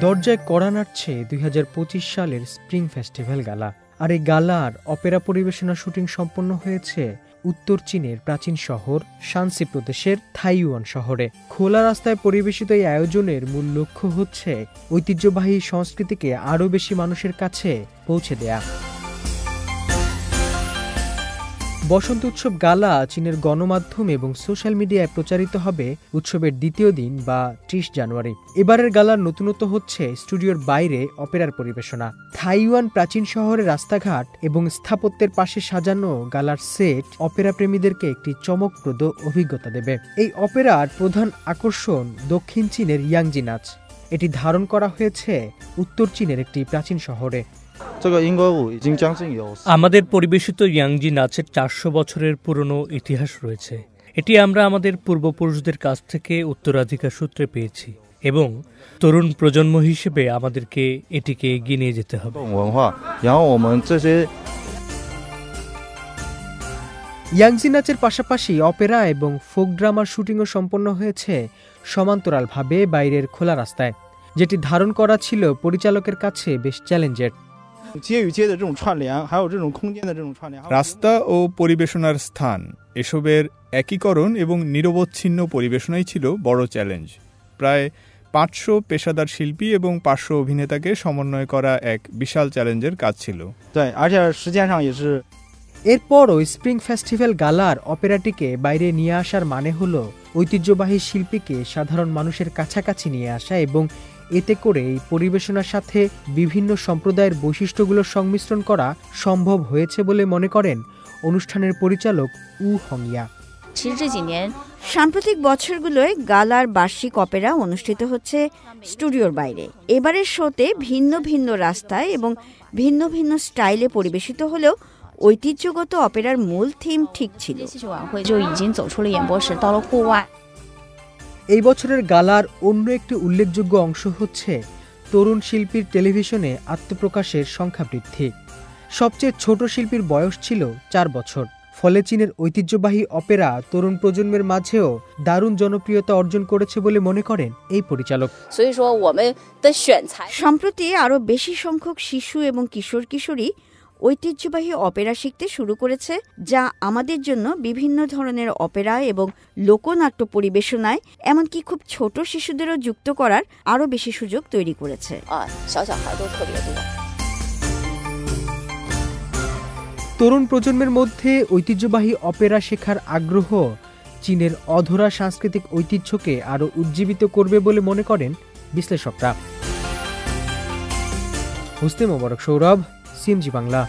দরজায় কড়া নাড়ছে ২০২৫ সালের স্প্রিং ফেস্টিভ্যাল গালা। আর এই গালার অপেরা পরিবেশনা শুটিং সম্পন্ন হয়েছে উত্তর চীনের প্রাচীন শহর শানসি প্রদেশের থাইওয়ান শহরে। খোলা রাস্তায় পরিবেশিত এই আয়োজনের মূল লক্ষ্য হচ্ছে ঐতিহ্যবাহী সংস্কৃতিকে আরও বেশি মানুষের কাছে পৌঁছে দেয়া। বসন্ত উৎসব গালা চীনের গণমাধ্যম এবং সোশ্যাল মিডিয়ায় প্রচারিত হবে উৎসবের দ্বিতীয় দিন বা ৩০ জানুয়ারি। এবারের গালার নতুনত্ব হচ্ছে স্টুডিওর বাইরে অপেরার পরিবেশনা। থাইওয়ান প্রাচীন শহরের রাস্তাঘাট এবং স্থাপত্যের পাশে সাজানো গালার সেট অপেরা প্রেমীদেরকে একটি চমকপ্রদ অভিজ্ঞতা দেবে। এই অপেরার প্রধান আকর্ষণ দক্ষিণ চীনের ইয়াংজি নাচ। এটি ধারণ করা হয়েছে উত্তর চীনের একটি প্রাচীন শহরে। আমাদের পরিবেশিত ইয়াংজি নাচের ৪০০ বছরের পুরনো ইতিহাস রয়েছে। এটি আমরা আমাদের পূর্বপুরুষদের কাছ থেকে উত্তরাধিকার সূত্রে পেয়েছি এবং তরুণ প্রজন্ম হিসেবে আমাদেরকে এটিকে এগিয়ে নিয়ে যেতে হবে। ইয়াংজি নাচের পাশাপাশি অপেরা এবং ফোক ড্রামার শুটিংও সম্পন্ন হয়েছে সমান্তরালভাবে বাইরের খোলা রাস্তায়, যেটি ধারণ করা ছিল পরিচালকের কাছে বেশ চ্যালেঞ্জের। রাস্তা ও পরিবেশনার স্থান এসবের একীকরণ এবং নিরবচ্ছিন্ন পরিবেশনাই ছিল বড় চ্যালেঞ্জ। প্রায় ৫০০ পেশাদার শিল্পী এবং ৫০০ অভিনেতাকে সমন্বয় করা এক বিশাল চ্যালেঞ্জের কাজ ছিল। এরপরও স্প্রিং ফেস্টিভ্যাল গালার অপেরাটিকে বাইরে নিয়ে আসার মানে হলো ঐতিহ্যবাহী শিল্পীকে সাধারণ মানুষের কাছাকাছি নিয়ে আসা এবং এতে করে এই পরিবেশনার সাথে বিভিন্ন সম্প্রদায়ের বৈশিষ্ট্যগুলোর সংমিশ্রণ করা সম্ভব হয়েছে বলে মনে করেন অনুষ্ঠানের পরিচালক উ হংয়া। সাম্প্রতিক বছরগুলোয় গালার বার্ষিক অপেরা অনুষ্ঠিত হচ্ছে স্টুডিওর বাইরে। এবারের শোতে ভিন্ন ভিন্ন রাস্তায় এবং ভিন্ন ভিন্ন স্টাইলে পরিবেশিত হলেও ঐতিহ্যগত অপেরার মূল থিম ঠিক ছিল। এই বছরের গালার অন্য একটি উল্লেখযোগ্য অংশ হচ্ছে তরুণ শিল্পীর টেলিভিশনে আত্মপ্রকাশের সংখ্যা বৃদ্ধি। সবচেয়ে ছোট শিল্পীর বয়স ছিল ৪ বছর। ফলে চীনের ঐতিহ্যবাহী অপেরা তরুণ প্রজন্মের মাঝেও দারুণ জনপ্রিয়তা অর্জন করেছে বলে মনে করেন এই পরিচালক। সম্প্রতি আরও বেশি সংখ্যক শিশু এবং কিশোর কিশোরী ঐতিহ্যবাহী অপেরা শিখতে শুরু করেছে, যা আমাদের জন্য বিভিন্ন ধরনের অপেরা এবং লোকনাট্য পরিবেশনায় এমনকি খুব ছোট শিশুদেরও যুক্ত করার আরও বেশি সুযোগ তৈরি করেছে। তরুণ প্রজন্মের মধ্যে ঐতিহ্যবাহী অপেরা শেখার আগ্রহ চীনের অধরা সাংস্কৃতিক ঐতিহ্যকে আরও উজ্জীবিত করবে বলে মনে করেন বিশ্লেষকরা। হোসনে মোবারক সৌরভ, সিএমজি বাংলা।